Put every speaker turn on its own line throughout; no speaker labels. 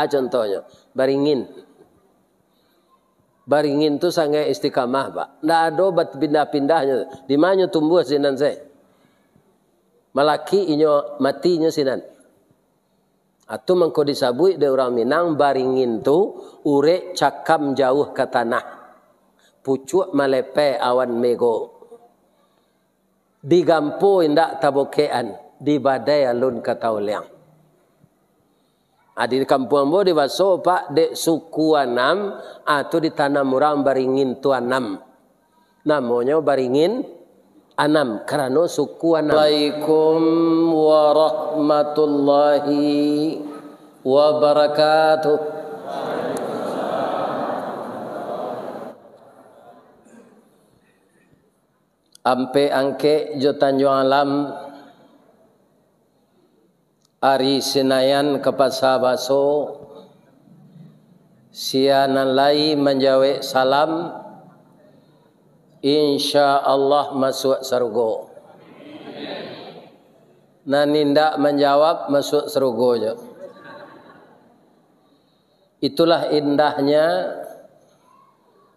Contohnya, baringin. Baringin tu sangat istiqamah, Pak. Ndak ada bat pindah-pindahnya. Di mana tumbuh sinan saya? Malaki inyo matinya sinan. Atu mengko disabui de orang Minang baringin tu urek cakam jauh ke tanah. Pucuk malepe awan mego. Digampo indak tabokean, di badai alun katauliang. Di kampung ambo di baso Pak dek suku anam atau ditanam orang baringin tu anam. Namanya baringin anam karena suku anam. Assalamualaikum warahmatullahi wabarakatuh. Ampe angke jo Tanjung Alam Ari Senayan ke Pasar Baso sianan lai menjawab salam insya Allah masuk surga. Nanindak menjawab masuk surga je. Itulah indahnya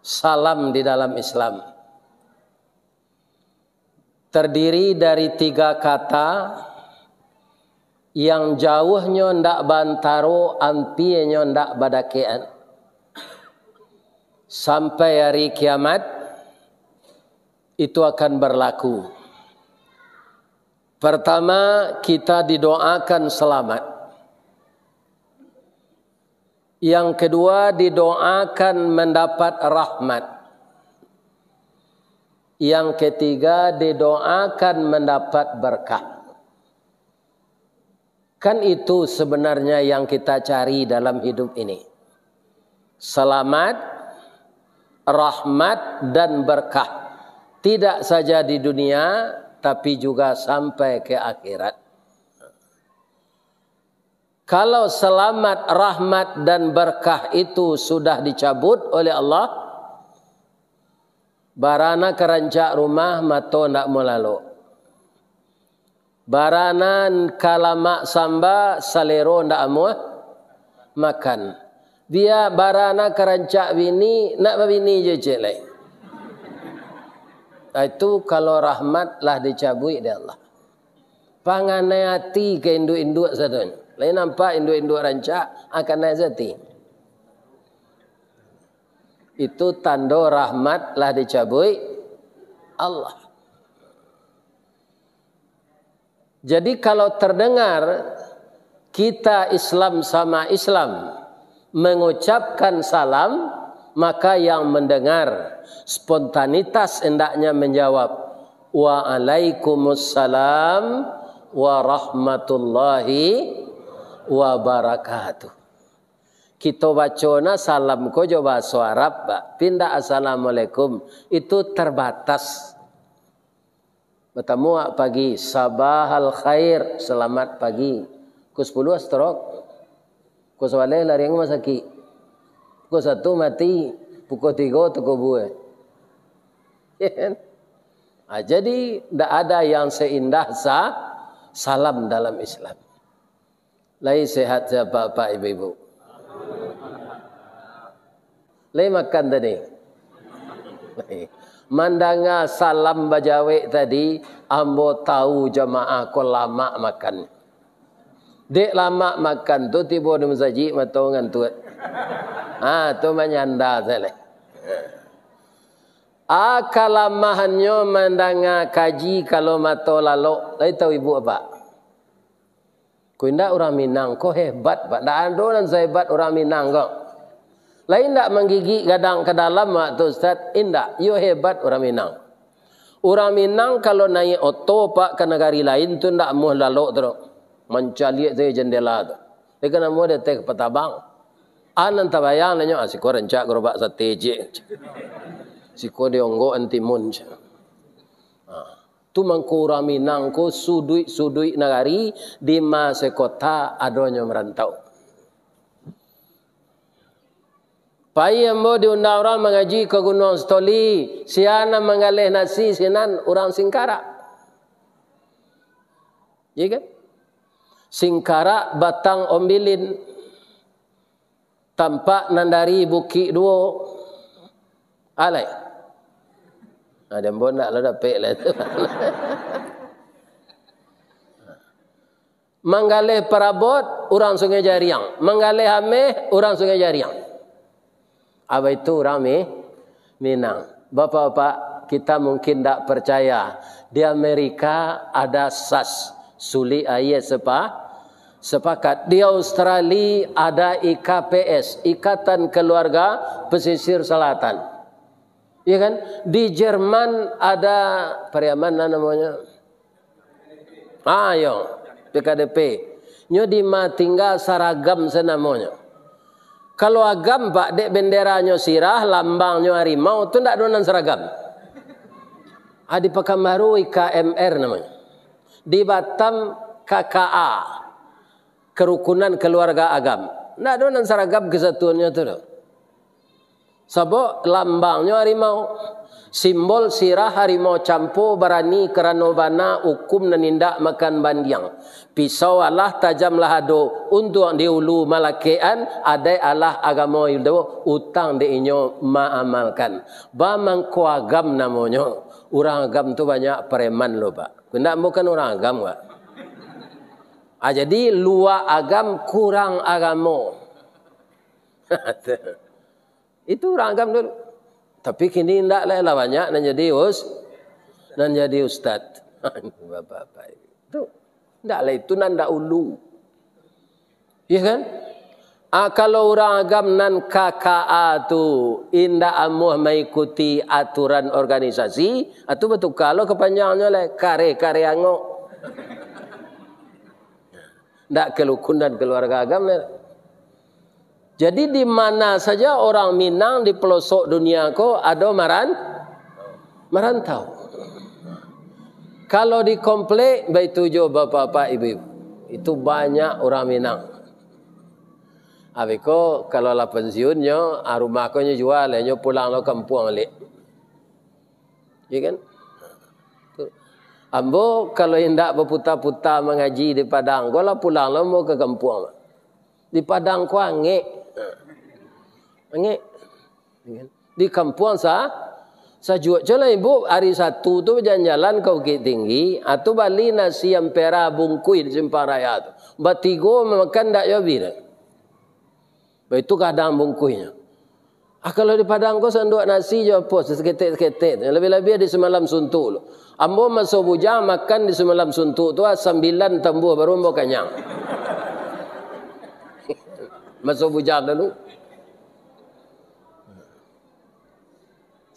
salam di dalam Islam. Terdiri dari 3 kata yang jauhnya ndak bantaro, ampinya ndak badakean. Sampai hari kiamat itu akan berlaku. Pertama, kita didoakan selamat. Yang kedua, didoakan mendapat rahmat. Yang ketiga, didoakan mendapat berkah. Kan itu sebenarnya yang kita cari dalam hidup ini. Selamat, rahmat, dan berkah. Tidak saja di dunia, tapi juga sampai ke akhirat. Kalau selamat, rahmat, dan berkah itu sudah dicabut oleh Allah, barana kerancak rumah mato ndak mau lalu. Baranan kalamak samba salero ndak amuah makan. Dia barana kerancak bini nak bini je celai. Itu kalau rahmat lah dicabui dari Allah. Panganai hati ke induk-induk sadon. Lain nampak induk-induk rancak akan naik zati. Itu tanda rahmat lah dicabui Allah. Jadi kalau terdengar kita Islam sama Islam mengucapkan salam, maka yang mendengar spontanitas hendaknya menjawab Waalaikumsalam warahmatullahi wabarakatuh. Kita bacona salam ko jo bahasa Arab, Pak. Pindah assalamualaikum itu terbatas. Bertemu pagi, sabahal khair, selamat pagi. Pukul 10 stroke. Pukul 11 lari yang masaki. Pukul 1 mati. Pukul 3 toko buah. Jadi tidak ada yang seindah salam dalam Islam. Lai sehat siapa Pak Ibu-Ibu. Lai makan tadi. Mandanga salam bajawe tadi, ambo tahu jamaah ko lama makan. Dek lama makan tu tiba di masjid matongan tu. Tu menyanda sele. Kalamahannya mandanga kaji kalau mato lalu. Lai tahu ibu apa? Ku indak orang Minang, ko hebat Pak. Ndak ada orang sehebat orang Minang kok. Lain tak menggigit gadang ke dalam waktu Ustaz, indak, yo hebat orang Minang. Orang Minang kalau naik oto Pak ke negara lain tu ndak mau lalu terus. Mencaliak dari jendela tu. Dia kena mau dia tek petabang. Anan tabayang nanya asiko rencak gerobak sate je. Siko dionggo antimun. Tu mangko orang Minang ko sudui negari di masa kota adonyo merantau. Pai ambo diundang orang mengaji ke Gunung Stoli, siana mengalih nasi sinan orang Singkara. Ya kan? Singkara batang ombilin. tampak nandari bukit duo. Alai. Ada mbon nak lah dapet lah tu. Manggalih perabot, orang Sungai Jariang. Manggalih Hameh, orang Sungai Jariang. Apa itu orang Minang. Bapak-bapak, kita mungkin tak percaya. Di Amerika ada SAS, Suli Ayat Sepakat. Di Australia ada IKPS, Ikatan Keluarga Pesisir Selatan. Ya kan? Di Jerman ada Pariaman namanya. Yo, PKDP. Nyo di ma tinggal saragam senamanya. Kalau agam pak dek benderanya sirah, lambangnya harimau, tu ndak donan seragam. Di Pekanbaru IKMR namanya. Di Batam KKA, Kerukunan Keluarga Agam. Ndak donan seragam kesatuannya tu. Sebab lambangnya harimau, simbol sirah harimau campo berani kerana bana hukum nanindak makan bandiang. Pisau Allah tajamlah ado untuk diulu malakean adai Allah agama itu utang diinyo maamalkan. Bamang ko agam namanya. Orang agam tu banyak preman lo pak. Ndak bukan orang agam pak. Jadi luar agam kurang agama. Itu orang agam dulu. Tapi kini tidak lah banyak dan jadi ustaz. Bapak-bapak itu tidak lah itu nanda ulu. Ya kan? Kalau orang agam nan KKA tu indah amuh mengikuti aturan organisasi, itu betul kalau kepanjangnya lah kare angok. Tidak kerukunan keluarga agam lah. Jadi di mana saja orang Minang di pelosok dunia ko ada merantau. Kalau di komplek baik tujuh bapak-bapak ibu-ibu. Itu banyak orang Minang. Abiko kalau lah pensiunnya, rumah ko nya jual, nya pulang lo kampung balik. Ya kan? Ambo kalau hendak berputar-putar mengaji di Padang, ko lah pulang lo mau ke kampung. Di Padang ko angek. Di kampung jual jalan ibu hari Sabtu tu jalan-jalan ke Bukit Tinggi atau bali nasi ampera bungkui di Simpang Raya tu. Batigo makan dak yabi dah. Itu kadang bungkuinya. Kalau di Padang ko sanduk nasi je pos seketek-seketek. Lebih-lebih di semalam suntuk lo. Ambo masuk bujang makan di semalam suntuk tu 9 tembuh baru ambo kenyang. Masuk bujang dulu.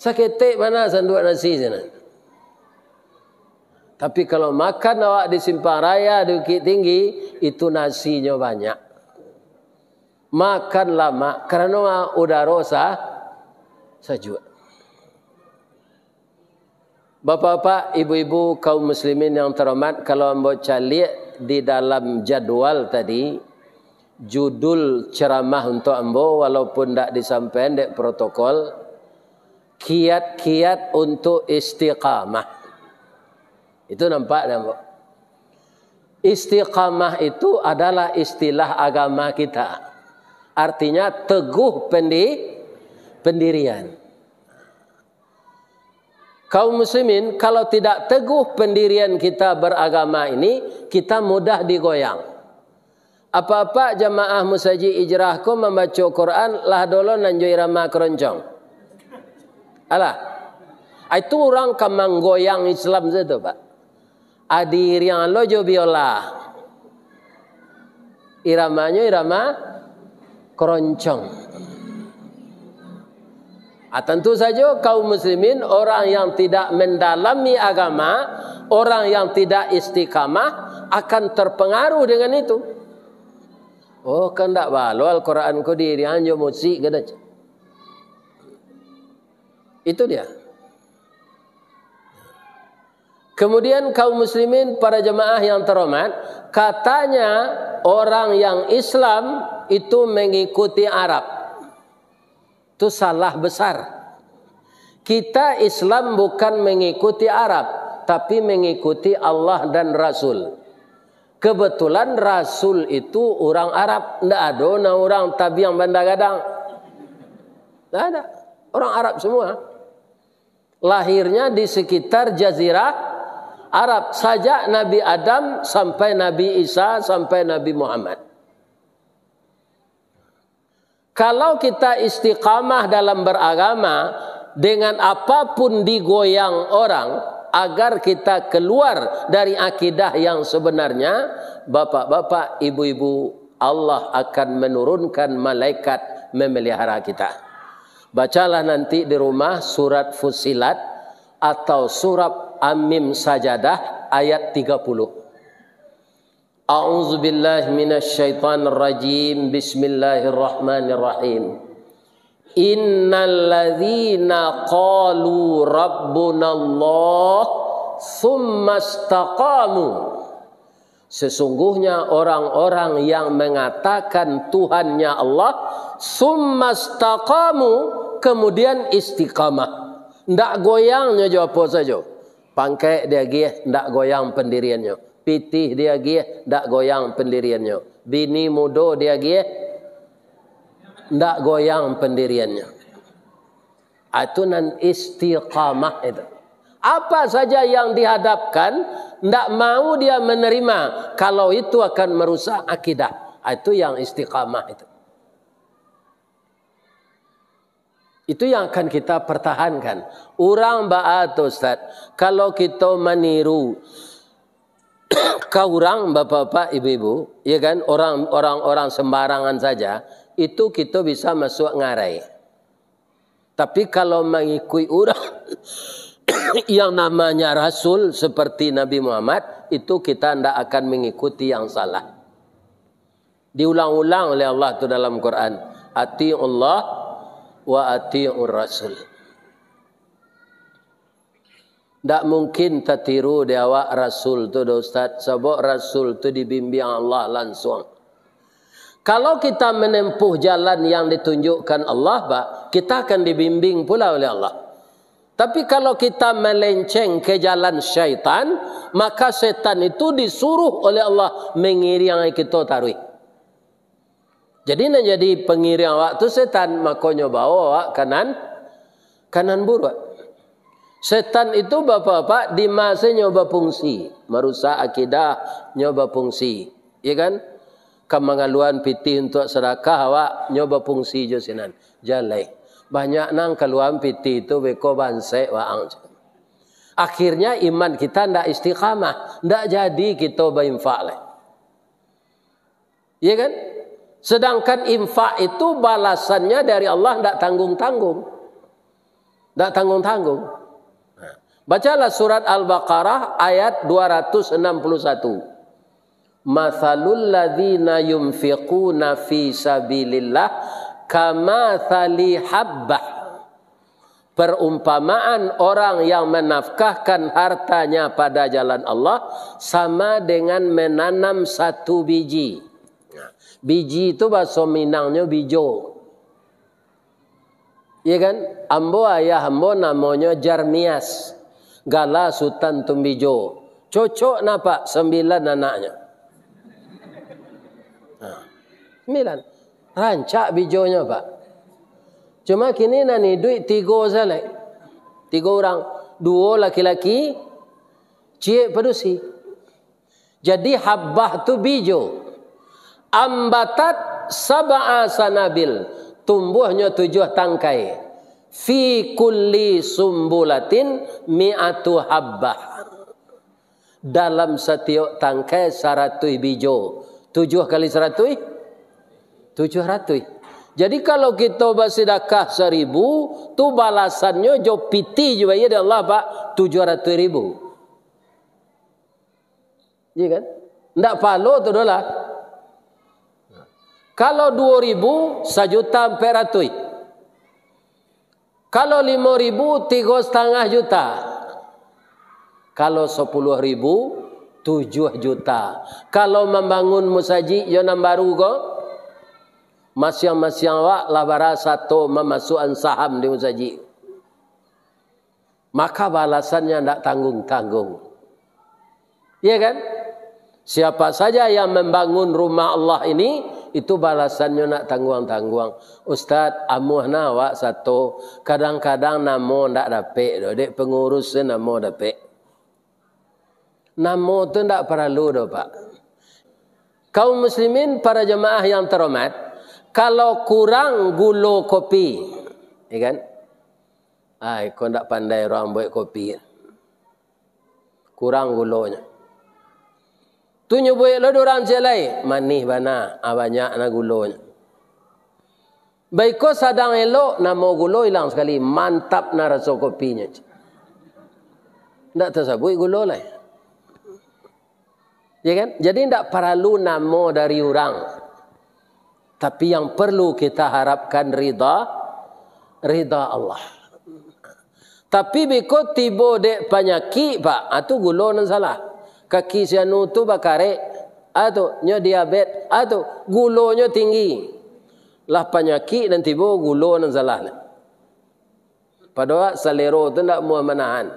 Seketik mana sanduk nasi sana. Tapi kalau makan awak di Simpang Raya di Bukit Tinggi, itu nasinya banyak. Makan lama kerana udara sejuk. Bapak-bapak, ibu-ibu, kaum muslimin yang terhormat, kalau ambo calik di dalam jadual tadi, judul ceramah untuk ambo walaupun tak disampaikan dek protokol, kiat-kiat untuk istiqamah. Itu nampak tak? Istiqamah itu adalah istilah agama kita. Artinya teguh pendirian. Kaum muslimin, kalau tidak teguh pendirian kita beragama ini, kita mudah digoyang. Apa-apa jamaah musaji ijrah ko membaca Quran lah dolo nanjo irama keroncong. Alah, itu orang kamang goyang Islam saja pak. Adir yang lojo biola, iramanya irama keroncong. Tentu saja kaum muslimin orang yang tidak mendalami agama, orang yang tidak istiqamah akan terpengaruh dengan itu. Oh kan tak balu Al-Quran ko diri anjo musik kada. Itu dia. Kemudian kaum muslimin para jemaah yang terhormat, katanya orang yang Islam itu mengikuti Arab. Itu salah besar. Kita Islam bukan mengikuti Arab, tapi mengikuti Allah dan Rasul. Kebetulan Rasul itu orang Arab. Tidak ada orang tabiang Bandar Gadang. Tidak ada. Orang Arab semua. Lahirnya di sekitar Jazirah Arab. Sajak Nabi Adam sampai Nabi Isa sampai Nabi Muhammad. Kalau kita istiqamah dalam beragama, dengan apapun digoyang orang, agar kita keluar dari akidah yang sebenarnya, bapak-bapak, ibu-ibu, Allah akan menurunkan malaikat memelihara kita. Bacalah nanti di rumah surat Fussilat atau surat Amim Sajadah ayat 30. A'udzu billahi minasyaitonir rajim. Bismillahirrahmanirrahim. Innal ladzina qalu rabbunallah tsumma istaqamu. Sesungguhnya orang-orang yang mengatakan Tuhannya Allah, tsumma istaqamu, kemudian istiqamah. Ndak goyangnya jawab apa saja. Pangkai dia gih, ndak goyang pendiriannya. Pitih dia gih, ndak goyang pendiriannya. Bini muda dia gih, ndak goyang pendiriannya. Itu nan istiqamah itu. Apa saja yang dihadapkan, ndak mau dia menerima kalau itu akan merusak akidah. Itu yang istiqamah itu. Itu yang akan kita pertahankan. Orang ba'at Ustaz, kalau kita meniru kaurang bapak-bapak, ibu-ibu, ya kan, orang-orang sembarangan saja, itu kita bisa masuk ngarai. Tapi kalau mengikuti orang yang namanya Rasul seperti Nabi Muhammad, itu kita tidak akan mengikuti yang salah. Diulang-ulang oleh Allah itu dalam Quran. Ati'ullah wa ati'ur Rasul. Tak mungkin tertiru di awak Rasul tu Ustaz. Sebab Rasul tu dibimbing Allah langsung. Kalau kita menempuh jalan yang ditunjukkan Allah, Pak, kita akan dibimbing pula oleh Allah. Tapi kalau kita melenceng ke jalan syaitan, maka syaitan itu disuruh oleh Allah mengiringi kita tarui. Jadi nak jadi pengiring waktu syaitan, makanya bawa awak kanan buruk. Setan itu bapak-bapak di masa nyoba fungsi, merusak akidah, nyoba fungsi, ya kan? Kemangaluan piti untuk sedekah awak nyoba fungsi jo sinan. Jalai. Banyak nang keluar piti itu beko bansai waang. Akhirnya iman kita ndak istiqamah, ndak jadi kita berinfak leh. Ya kan? Sedangkan infak itu balasannya dari Allah ndak tanggung-tanggung. Ndak tanggung-tanggung. Bacalah surat Al-Baqarah ayat 261. Mathalul ladzina yunfiquna fi sabilillah kamathali habbah. Perumpamaan orang yang menafkahkan hartanya pada jalan Allah sama dengan menanam satu biji. Biji itu bahasa Minangnya bijo. Ya kan? Ambo ayah ambo namanya Jarmias. Gala Sultan Tumbijo. Cocok napa 9 anaknya. 9. Rancak bijonya, Pak. Cuma kini nani duit 3 saja. 3 orang. 2 laki-laki, cie pedusi. Jadi habbah tu bijo. Ambatat sab'a sanabil. Tumbuhnya 7 tangkai. Fi kulli sumbulatin mi'atu habbah. Dalam setiap tangkai 100 bijo. 7 kali 100? 700. Jadi kalau kita bersedekah 1000, tu balasannya jo piti juga ya Allah Pak 700.000. Iya kan? Ndak palo tu dolar. Kalau 2000 1.400.000. Kalau 5.000 3,5 juta. Kalau 10.000 7 juta. Kalau membangun musajid yang baru ko, masing-masing awak labara satu memasukkan saham di musajid. Maka balasannya tidak tanggung-tanggung. Iya kan? Siapa saja yang membangun rumah Allah ini, itu balasannya nak tangguang-tangguang. Ustaz, amuh nawak satu, kadang-kadang namo ndak dapet, dek pengurus namo dapet. Namo tu ndak perlu do Pak. Kaum muslimin, para jemaah yang terhormat, kalau kurang gula kopi, ya kan? Kau ndak pandai orang buat kopi. Kurang gulanya. Tu nyebut lo orang celai, manis bana, banyak na gulanya. Baik kau sadang elok, nama gula hilang sekali, mantap na rasa kopinya. Ndak tersebut gula lah. Ya kan? Jadi ndak perlu nama dari orang. Tapi yang perlu kita harapkan rida Allah. Tapi biko tiba dek penyakit Pak, itu gula nan salah. Kaki sianu tu bakare, atau nyo diabetes, atau gulanya tinggi. Lah penyakit dan tiba gula nan salah. Padahal selero tu ndak mau menahan.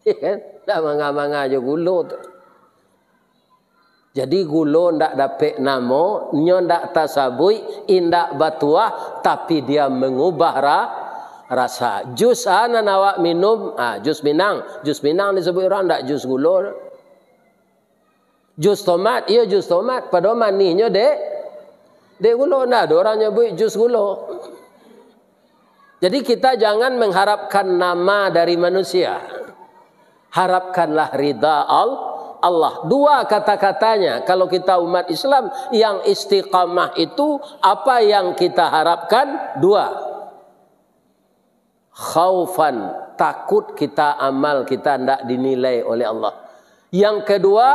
Ya kan? Ndak manga-manga je gula tu. Jadi gula ndak dapat nama, nyo ndak tasabui, indak batuah, tapi dia mengubah rasa. Jus ana nawak minum, jus minang. Jus minang disebut orang ndak jus gula. Jus tomat, iya jus tomat. Padahal manisnya dek gula. Ndak ada orang nyebut jus gula. Jadi kita jangan mengharapkan nama dari manusia. Harapkanlah ridha Allah. Dua kata-katanya. Kalau kita umat Islam yang istiqamah itu, apa yang kita harapkan? Dua. Khaufan, takut kita amal kita tidak dinilai oleh Allah. Yang kedua,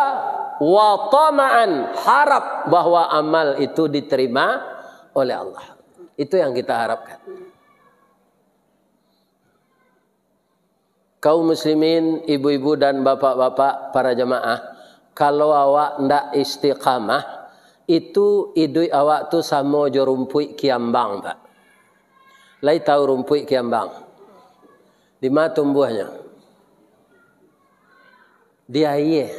wa tama'an, harap bahwa amal itu diterima oleh Allah. Itu yang kita harapkan. Kaum muslimin, ibu-ibu dan bapak-bapak, para jemaah, kalau awak ndak istiqamah, itu idui awak tu sama jo rumput kiambang, Pak. Lai tahu rumput kiambang? Di mana tumbuhnya? Di air.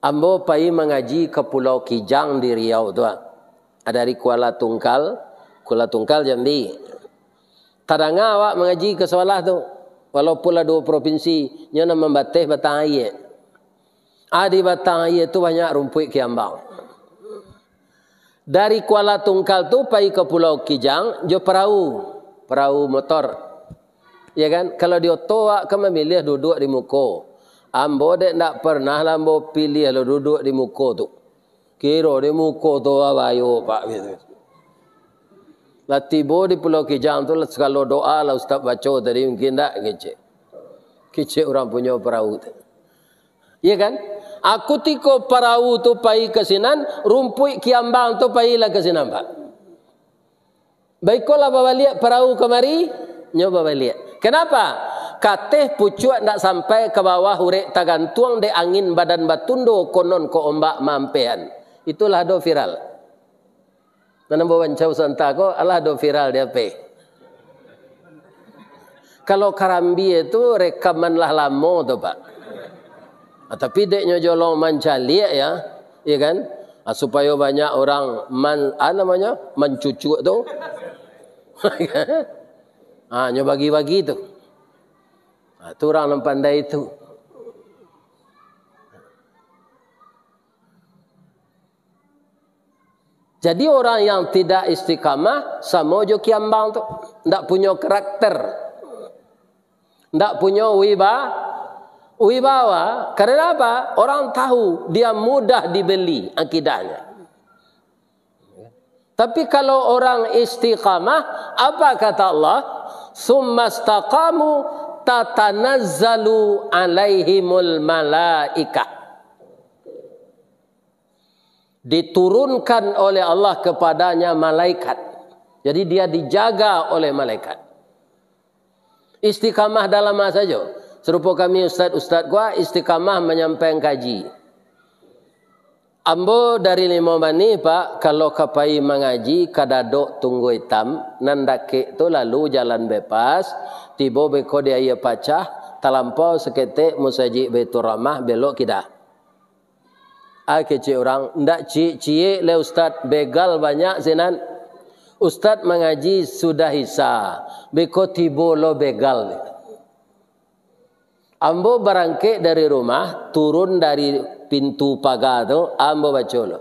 Ambo pai mengaji ke Pulau Kijang di Riau tu. Dari Kuala Tungkal Jambi. Kadang awak mengaji ke sekolah tu. Walaupun ada dua provinsi, nyo nak membatih batang air. Di batang air tu banyak rumput kiambang. Dari Kuala Tungkal tu pergi ke Pulau Kijang, jo perahu motor. Ya kan? Kalau dia toak ke memilih duduk di muka. Ambo dek ndak pernah lambo pilih lo duduk di muka tu. Kira di muka tu abayo Pak gitu. Lah tiba di Pulau Kijang tu kalau doa lah ustaz baca tadi mungkin tak kecek orang punya perahu tu. Ya kan? Aku tiko perahu tu pai ke sinan, rumput kiambang tu pai lah ke sinan Pak. Baiklah bawa lihat perahu kemari, nyoba balik. Kenapa? Kateh pucuk ndak sampai ke bawah hurek tagantuang de angin badan batundo konon ko ombak mampean. Itulah do viral. Nanam bawa cau santa ko Allah do viral dia pe. Kalau Karambi itu rekaman lah lama tu Pak. Tapi deknya jolong mancalia ya kan? Supaya banyak orang mencucuk tu. Nyo bagi-bagi tu. Tu orang yang pandai itu. Jadi orang yang tidak istiqamah sama jo kiambang tu, ndak punya karakter, ndak punya wibawa. Karena apa? Orang tahu dia mudah dibeli akidahnya. Tapi kalau orang istiqamah, apa kata Allah? Summa istaqamu tatanazzalu alaihimul malaikah. Diturunkan oleh Allah kepadanya malaikat. Jadi dia dijaga oleh malaikat. Istiqamah dalam apa saja? Serupa kami ustaz-ustaz gua istiqamah menyampaikan kaji. Ambo dari 5 bani Pak, kalau kapai mengaji kadadok tunggu hitam, nandake tu lalu jalan bebas, tiba beko dia ia pacah, talampau seketik musajik Baitur Rahmah belok kidah. Kecik orang, ndak cie le ustaz, begal banyak sinan. Ustaz mengaji sudah hisa, beko tibo lo begal. Ambo barangke dari rumah, turun dari pintu pagar tu, ambo baca lo.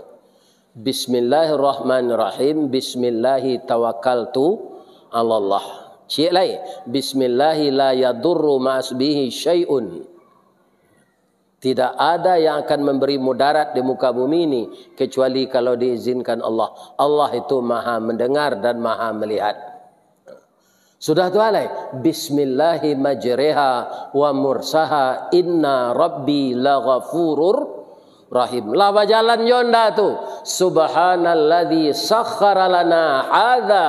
Bismillahirrahmanirrahim, bismillahi tawakkaltu ala Allah. Cik lain, bismillahi la yadurru ma'asbihi syai'un. Tidak ada yang akan memberi mudarat di muka bumi ini kecuali kalau diizinkan Allah. Allah itu maha mendengar dan maha melihat. Sudah tu alai. Bismillahi majriha wa mursaha inna rabbi laghafurur rahim. Laba jalan yonda tu. Subhanalladzi sakhkhara lana hadza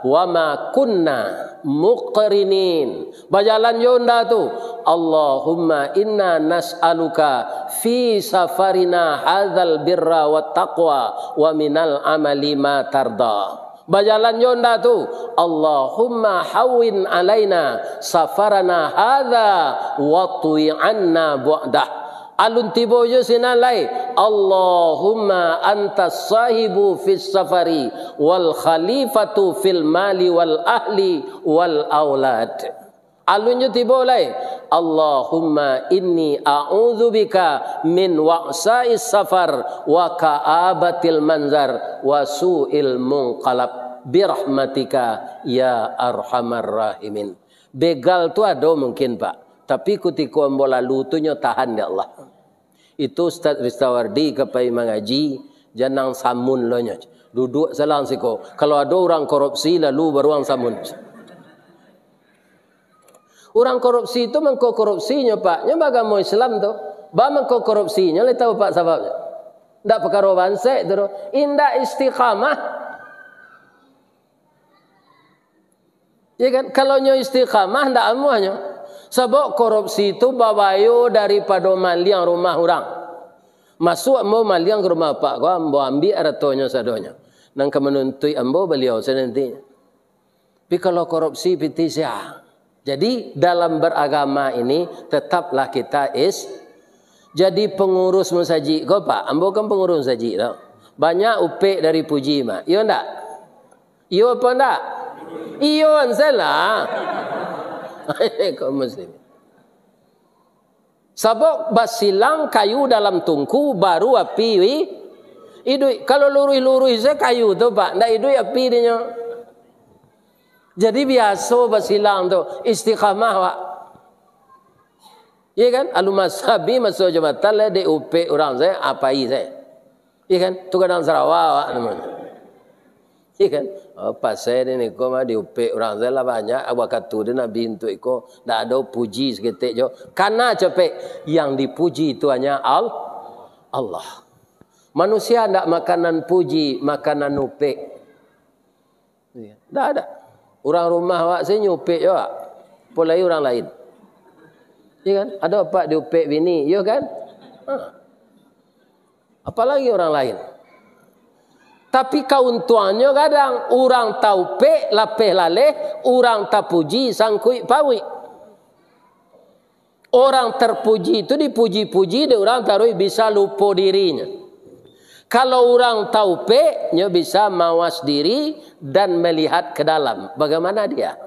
wa ma kunna muqrinin. Bajalan yonda tu. Allahumma inna nas'aluka fi safarina hadzal birra wat taqwa wa minal amali ma tarda. Bajalan yonda tu. Allahumma hawwin alaina safarana hadza wa tu'anna bu'dah. Alun tibo je sinalai. Allahumma antas sahibu fis safari wal khalifatu fil mali wal ahli wal aulad. Alunnya tiba lai. Allahumma inni a'udzubika min wa'sa'is safar wa ka'abatil manzar wa su'il munqalab birahmatika ya arhamar rahimin. Begal tu ada mungkin Pak, tapi ketika ambo lalu tu nyo tahan ya Allah. Itu Ustaz Ristawardi kepai mengaji janang samun lo nyo. Duduk selang siko. Kalau ada orang korupsi lalu beruang samun. Orang korupsi itu mengko korupsinya Pak. Nya agama Islam tu. Ba mengko korupsinya le tahu Pak sebabnya. Ndak perkara bansek tu. Indah istiqamah. Ya kan? Kalau nyo istiqamah ndak amuhnya. Sebab korupsi itu babayo daripada maliang rumah orang. Masuk mau maliang ke rumah Pak gua ambo ambil hartanya sadonya. Nang kemenuntui ambo beliau senantinya. Tapi kalau korupsi piti sia. Jadi dalam beragama ini tetaplah kita jadi pengurus masjid. Kau Pak, ambo kan pengurus masjid tau. Banyak upek dari puji mak. Iyo ndak? Iyo apa ndak? Iyo ansalah. Kau muslim. Sabok basilang kayu dalam tungku baru api idui. Kalau lurus-lurus saya kayu tu Pak, ndak idui api dia. Jadi biasa basilang tu istiqamah Pak. Iya kan? Alumasabi masuk jabatan le de upe orang saya apai saya. Iya kan? Tu kadang Sarawak Pak namanya. Iya kan? Oh, pasal ni ko mah di upe orang saya lah banyak waktu dia nabi untuk iko dak ada puji seketik jo. Karena cepek yang dipuji itu hanya Allah. Manusia ndak makanan puji, makanan upe. Iya. Dak ada. Orang rumah awak saya nyupik je awak. Pulai orang lain. Ya kan? Ada apa diupik bini? Ya kan? Apalagi orang lain. Tapi keuntungannya kadang orang tahu pek lapeh laleh, orang tak puji sangkui pawi. Orang terpuji itu dipuji-puji, dia orang taruh bisa lupa dirinya. Kalau orang tahu nya bisa mawas diri dan melihat ke dalam. Bagaimana dia?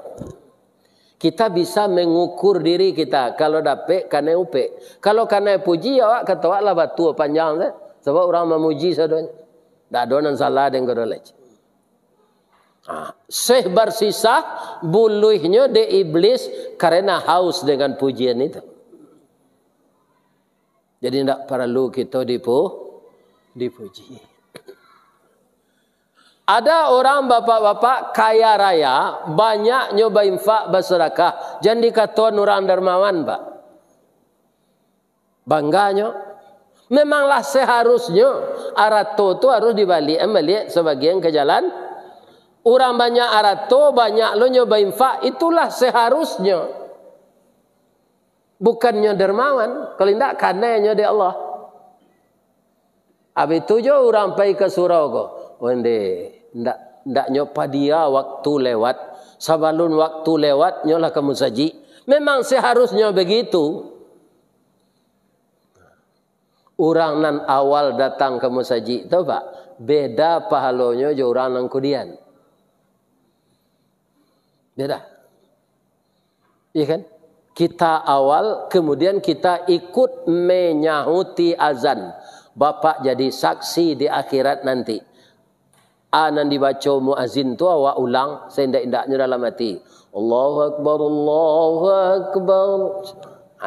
Kita bisa mengukur diri kita. Kalau dapat karena upe. Kalau karena puji awak kata awak lah batu panjang kan. Sebab orang memuji sadonya. Tak ada yang salah dengan kodolej. Syekh bersisa buluhnya de iblis karena haus dengan pujian itu. Jadi tidak perlu kita dipuji. Ada orang bapak-bapak kaya raya banyak nyoba infak bersedekah. Jangan dikatakan orang dermawan Pak. Bangganya. Memanglah seharusnya arato itu harus dibalik sebagian ke jalan. Orang banyak arato, banyak lo nyoba infak, itulah seharusnya. Bukannya dermawan. Kalau tidak kananya di Allah. Habis itu je orang pergi ke surau ko. Wende, ndak nyopa dia waktu lewat. Sabalun waktu lewat nyolah kamu saji. Memang seharusnya begitu. Orang nan awal datang ke masjid tahu pak? Beda pahalanya je orang nan kemudian. Beda. Iya kan? Kita awal, kemudian kita ikut menyahuti azan. Bapak jadi saksi di akhirat nanti. Anan dibaca muazin tu awak ulang seindak-indaknya dalam hati. Allahu Akbar, Allahu Akbar.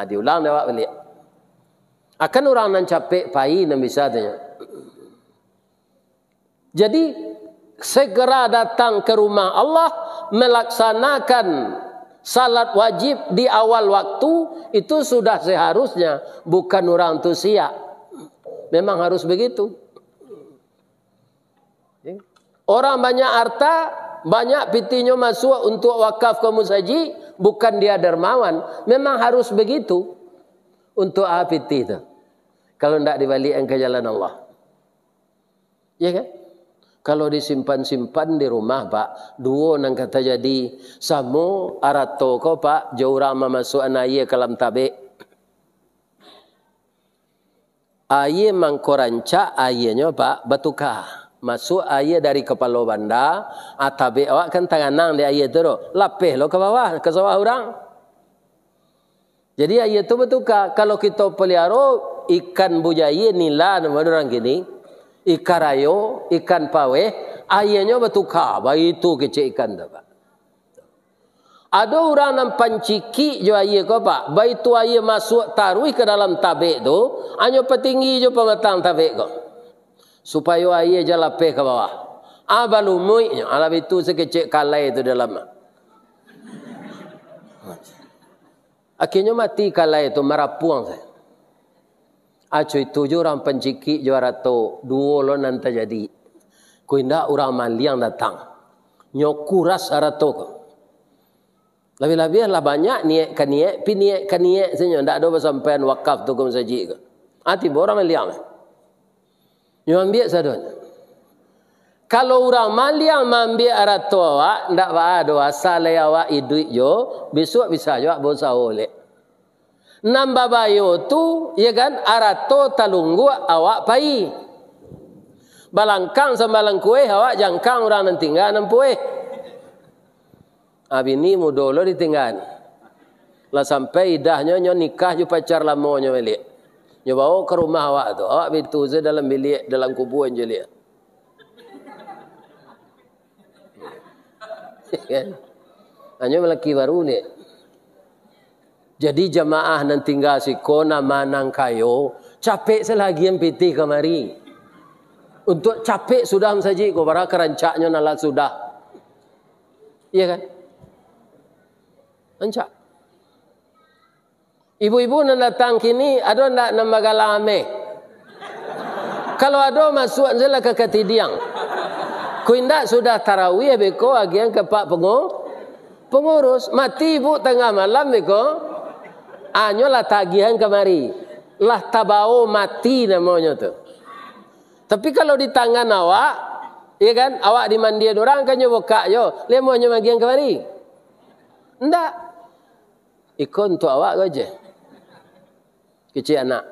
Diulang dah awak balik. Akan orang nan capek pai nan bisa tanya. Jadi segera datang ke rumah Allah, melaksanakan salat wajib di awal waktu, itu sudah seharusnya, bukan orang tu siap. Memang harus begitu. Orang banyak harta, banyak pitinya masuk untuk wakaf ke masjid, bukan dia dermawan. Memang harus begitu untuk piti itu. Kalau tidak dibalikkan ke jalan Allah. Ya kan? Kalau disimpan-simpan di rumah pak, dua nang kata jadi samo arato kau pak, jauh ramah masuk anaya kalam tabe. Aye mangkoranca ayenya pak batukah. Masuk aye dari kepala banda, tabe awak kan tanganang di aye tu, lapeh lo ke bawah, ke sawah orang. Jadi aye tu batukah. Kalau kita pelihara ikan bujaya nila nama orang gini, ikan rayo, ikan pawe, ayahnya bertukar. Baik itu kecil ikan tu pak. Ada orang yang panciki jo ayah kau pak. Baik itu ayah masuk taruh ke dalam tabek tu, hanya petinggi jo pematang tabek kau. Supaya ayah jalape ke bawah. Balumui, alam itu sekecil kalai itu dalam. Akhirnya mati kalai itu merapuang saya. Acu itu je orang penciki juara tu dua lo nanti jadi. Kuinda orang maliang datang. Nyokuras arato ko. Lebih-lebih lah banyak niat kan niat senyum. Tak ada bersampaian wakaf tu ke masjid ke. Tiba orang maliang. Nyo ambil sadon. Kalau orang maliang ambil arato awak, tak ada asal awak iduk jo, besok bisa jo bosa oleh. Nambah bayo tu, ya kan, arato talunggu awak pai. Balangkang sambalang kue, awak jangkang orang nan tinggal nampueh. Abini mudolo ditinggal. Lah sampai idahnya nyo nikah ju pacar lama nyo balik. Nyo bawa ke rumah awak tu. Awak bitu ze dalam bilik, dalam kuburan je lihat. Kan? Hanya lelaki baru ni. Jadi jamaah nan tinggal si kona manang kayo, capek selagi yang piti kemari. Untuk capek sudah saja ko para kerancaknya nalak sudah. Iya kan? Rancak. Ibu-ibu nan datang kini ada ndak nama galame. Kalau ada masuk anjela ke ketidiang. Ku indak sudah tarawih beko agian ke pak pengurus mati ibu tengah malam beko. Lah tagihan kemari. Lah tabao mati namanya tu. Tapi kalau di tangan awak, ya kan, awak dimandian orang kan nyoboka yo, lemohnya bagian kemari. Ndak. Ikon untuk awak aja. Kecil anak.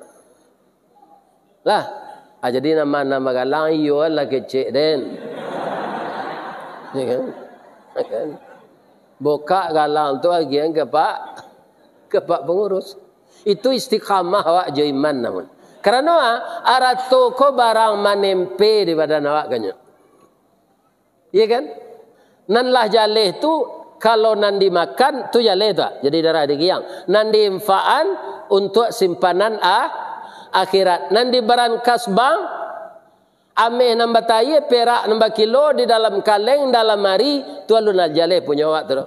Lah, jadi nama-nama galang yo lah kecil den. Ya kan? Kan? Boka galang tu bagian ke pak pengurus. Itu istiqamah awak jo iman namun. Karena arato ko barang manempe di badan awak kanyo. Iya kan? Nan lah jaleh tu kalau nan dimakan tu jaleh tu. Jadi darah digiang. Nan diinfaan untuk simpanan akhirat. Nan diberangkas bank ameh nambah taye perak nambah kilo di dalam kaleng dalam hari tu alun jaleh punya awak tu.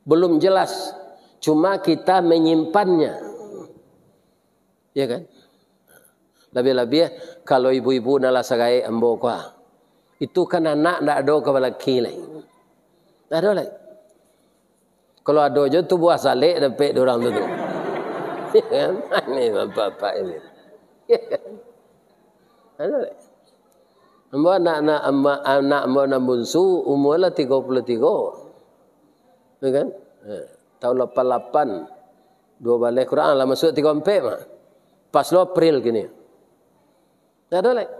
Belum jelas. Cuma kita menyimpannya. Ya kan? Lebih-lebih kalau ibu-ibu nala sagai ambo kwa. Itu kan anak ndak ada kepala kilai. Tak ada lagi. Kalau ada je tu buah salik dapat orang tu. Ya kan? Ini bapak ini. Ya kan? Ada lagi. Ambo anak ambo nambunsu umurlah 33. Ya kan? Tahun 88 dua balik Quran lah masuk 34 mah. Pas lo April gini. Tidak ada lagi.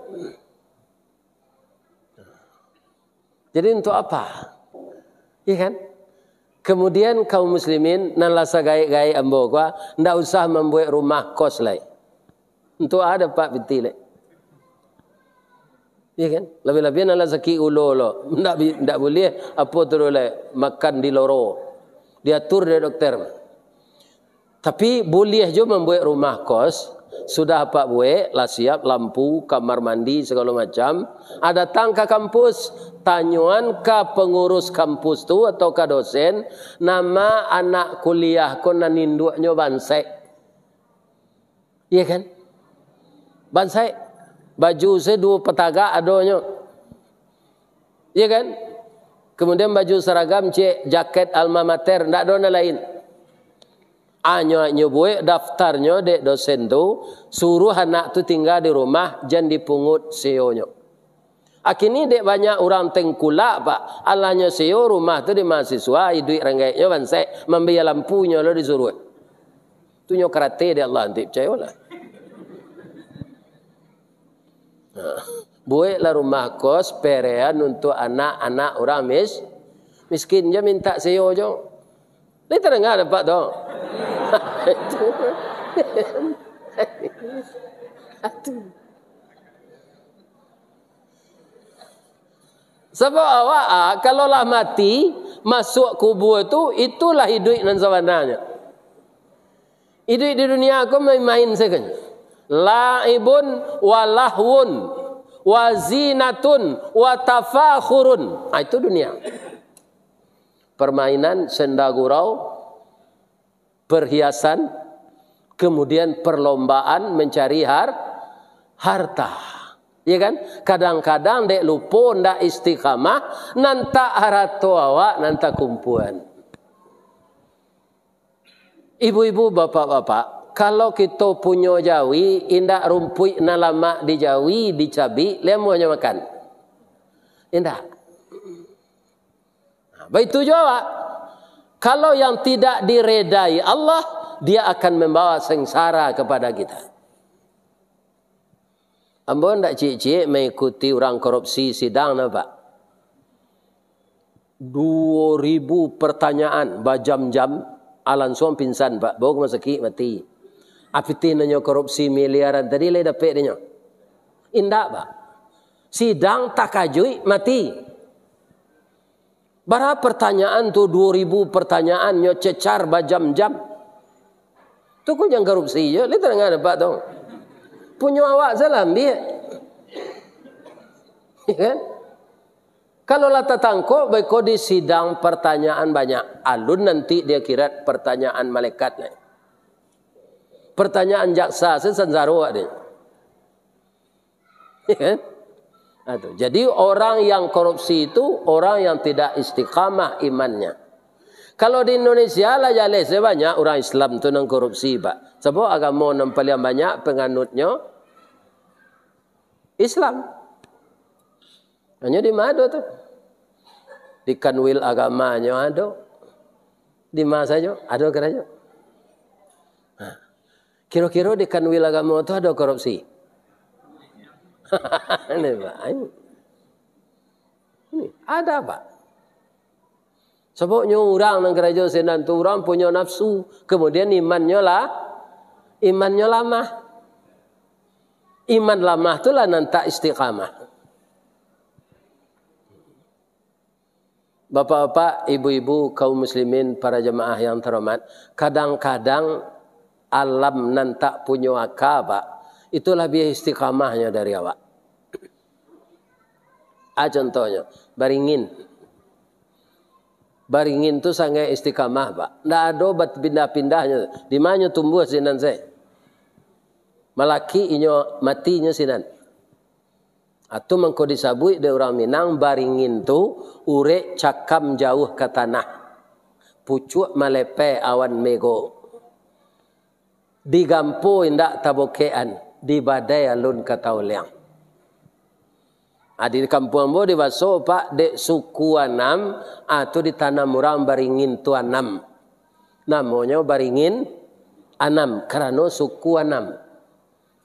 Jadi untuk apa? Iya kan? Kemudian kaum muslimin nan lasa gai-gai ambo kwa ndak usah membuat rumah kos lagi. Untuk ada Pak betul. Iya kan? Lebih-lebih nan lasa ki ulo lo. Ndak boleh apa tu le makan di loro. Diatur dari dokter. Tapi boleh juga membuat rumah kos. Sudah apa buat, lah siap lampu, kamar mandi segala macam. Ada datang ke kampus, tanyuan ke pengurus kampus tu atau ke dosen, nama anak kuliah ko naninduknya bansai. Iya kan? Bansai. Baju saya 2 petagak adonyo. Iya kan? Kemudian baju seragam cek jaket alma mater, ndak ada lain. Anyo buat daftarnya dek dosen tu, suruh anak tu tinggal di rumah, jangan dipungut CEO-nya. Akhirnya dek banyak orang tengkulak Pak, alahnya CEO rumah tu di mahasiswa, duit renggaitnya bansai, membayar lampunya lo disuruh. Tu nyo karate dia Allah nanti percaya lah. Buatlah rumah kos perean untuk anak-anak orang miskin, dia minta CEO je. Ni terdengar dapat tu. Sebab awak kalau lah mati masuk kubur tu, itulah hidup nan sebenarnya. Hidup di dunia aku main-main saja. Laibun wa lahwun wa zinatun wa tafakhurun. Itu dunia. Permainan, senda gurau, perhiasan, kemudian perlombaan mencari harta. Ya kan? Kadang-kadang dek lupa ndak istiqamah, nanta harato awak, nanta kumpulan. Ibu-ibu, bapak-bapak, kalau kita punya jawi, indak rumpui nalama di jawi, di cabi, lemuanya makan. Indak. Begitu juga. Kalau yang tidak diredai Allah, dia akan membawa sengsara kepada kita. Ambo ndak cik-cik mengikuti orang korupsi sidang na Pak. 2000 pertanyaan berjam-jam, alan suam pingsan Pak, bawa masaki mati. Apiti nanyo korupsi miliaran tadi le dapat dia. Indak Pak. Sidang tak kajui mati. Berapa pertanyaan tu 2000 pertanyaan nyo cecar berjam-jam. Tu kau yang korupsi je, lihat dengan apa tu? Punya awak salah ambil. Kan? Kalau lah tatangko baik kau di sidang pertanyaan banyak. Alun nanti dia kira pertanyaan malaikat ni. Pertanyaan jaksa sensaro dia. Kan? Aduh. Jadi orang yang korupsi itu orang yang tidak istiqamah imannya. Kalau di Indonesia lah jale sebanyak orang Islam tu nang korupsi Pak. Sebab agama yang paling banyak penganutnya Islam. Hanya di mana tu? Di kanwil agamanya ada. Di mana saja ada kerana. Kira-kira di kanwil agama tu ada korupsi. Ini Pak. Ini ada Pak. Sebabnya orang yang kerajaan senan tu orang punya nafsu, kemudian imannya lamah. Iman lamah tu lah nanti istiqamah. Bapak-bapak, ibu-ibu, kaum muslimin, para jemaah yang terhormat, kadang-kadang alam nanti punya akal Pak. Itulah biaya istiqamahnya dari awak. Contohnya, baringin. Baringin tu sangat istiqamah Pak. Tidak ada obat pindah-pindahnya. Di mana tumbuh sinan saya? Malaki inyo matinya sinan. Atau mengko disabui de orang Minang baringin tu urek cakam jauh ke tanah. Pucuk malepe awan mego. Digampo indak tabokean. Di badai alun katauliang. Di kampung ambo di baso Pak dek suku anam atau ditanam orang baringin tu anam. Namanya baringin anam karena suku anam.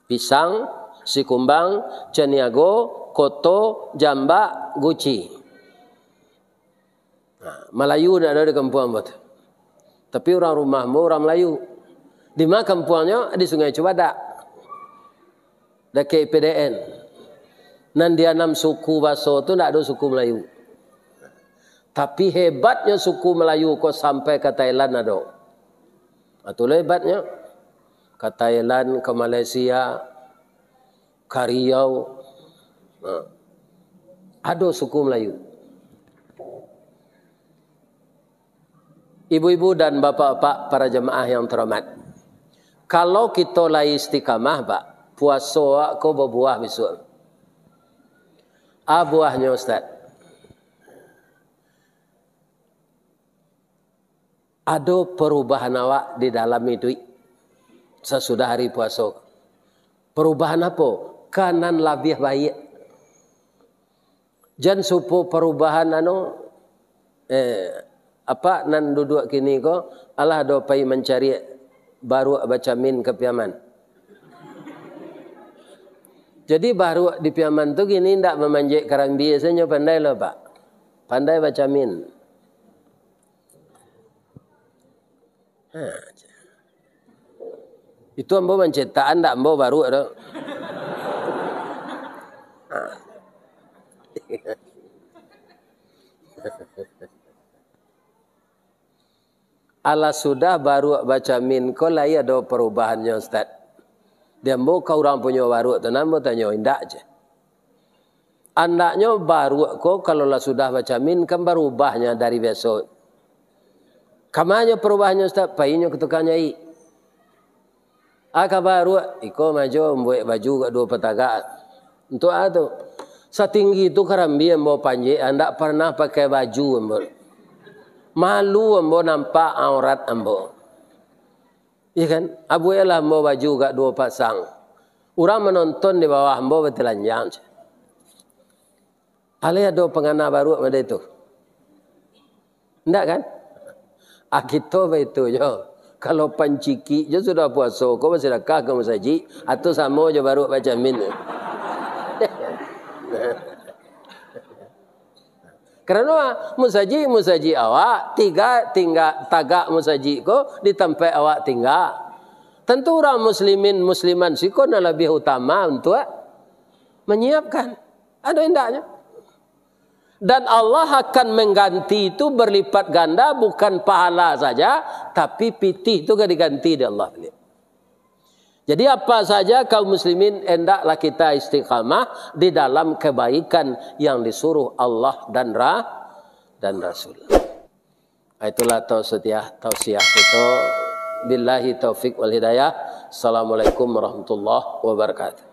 Pisang, Sikumbang, Caniago, Koto, Jambak, Guci. Nah, Melayu tidak ada di kampung buat. Tapi orang rumahmu orang Melayu. Di mana kampungnya? Di Sungai Cibadak. Dekat PDN. Nan dia 6 suku Baso itu tidak ada suku Melayu. Tapi hebatnya suku Melayu kok sampai ke Thailand ada. Itulah hebatnya. Ke Thailand, ke Malaysia, ke Riau. Nah, ada suku Melayu. Ibu-ibu dan bapak-bapak para jemaah yang terhormat. Kalau kita lagi istiqamah, Pak, puasa kau berbuah besok. Buahnya Ustaz. Ada perubahan awak di dalam itu sesudah hari puasa. Perubahan apa? Kanan lebih baik. Jangan supo perubahan apa nan duduk kini ko Allah do pai mencari baru baca min ke piaman. Jadi baru di piaman tu gini ndak memanjik karang biasanya pandai loh Pak. Pandai baca min. Itu ambo menciptaan ndak ambo baru ada. Allah sudah baru baca min ko lai ada perubahannya Ustaz. Dia mau kau orang punya baru tu nama tanya indak je. Andaknya baru ko kalau lah sudah baca min kan berubahnya dari besok. Kamanya perubahannya Ustaz, painya ketukannya i. Aka baru iko maju membuat baju kat 2 petagaan. Untuk itu setinggi itu karambi ambo panji anda pernah pakai baju ambo. Malu ambo nampak aurat ambo. Iya kan? Abu elah ambo baju kat 2 pasang. Orang menonton di bawah ambo bertelanjang. Ale ada pengana baru pada itu. Enggak kan? Kita begitu je. Kalau panciki je sudah puasa, kau masih sedekah ke masjid atau sama je baru baca min. Kerana musajid awak tinggal tagak musajid ko di tempat awak tinggal. Tentu orang musliman siko nak lebih utama untuk menyiapkan. Ada indahnya. Dan Allah akan mengganti itu berlipat ganda, bukan pahala saja, tapi pitih itu diganti di Allah. Jadi apa saja kaum muslimin hendaklah kita istiqamah di dalam kebaikan yang disuruh Allah dan Rasul. Itulah tausiah kita. Billahi taufik wal hidayah. Assalamualaikum warahmatullahi wabarakatuh.